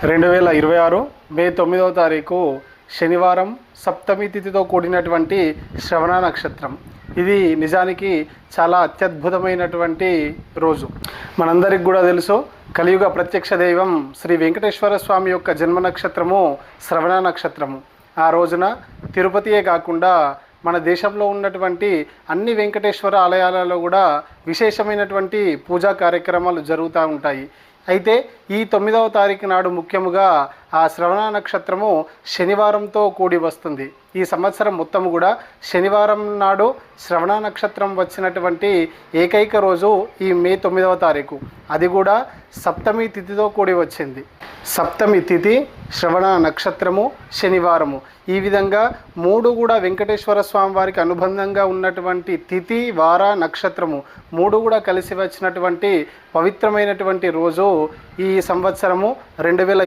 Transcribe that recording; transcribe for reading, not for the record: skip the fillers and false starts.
2026 మే 9వ తారీఖు శనివారం సప్తమి తిథితో కూడినటువంటి శ్రవణ నక్షత్రం. ఇది నిజానికి చాలా అత్యద్భుతమైనటువంటి రోజు. మనందరికి కూడా తెలుసు, కలియుగ ప్రత్యక్ష దైవం శ్రీ వెంకటేశ్వర స్వామి యొక్క జన్మ నక్షత్రము శ్రవణ నక్షత్రము. ఆ రోజున తిరుపతియే కాకుండా మన దేశంలో ఉన్నటువంటి అన్ని వెంకటేశ్వర ఆలయాలలో కూడా విశేషమైనటువంటి పూజా కార్యక్రమాలు జరుగుతూ ఉంటాయి. అయితే ఈ 9వ తారీఖు నాడు ముఖ్యముగా ఆ శ్రవణ నక్షత్రము శనివారంతో కూడి వస్తుంది. ఈ సంవత్సరం మొత్తం కూడా శనివారం నాడు శ్రవణ నక్షత్రం వచ్చినటువంటి ఏకైక రోజు ఈ మే 9వ తారీఖు. అది కూడా సప్తమి తిథితో కూడి వచ్చింది. సప్తమి తిథి, శ్రవణ నక్షత్రము, శనివారము, ఈ విధంగా మూడు కూడా వెంకటేశ్వర స్వామి వారికి అనుబంధంగా ఉన్నటువంటి తిథి, వార, నక్షత్రము మూడు కూడా కలిసి వచ్చినటువంటి పవిత్రమైనటువంటి రోజు ఈ సంవత్సరము 2026.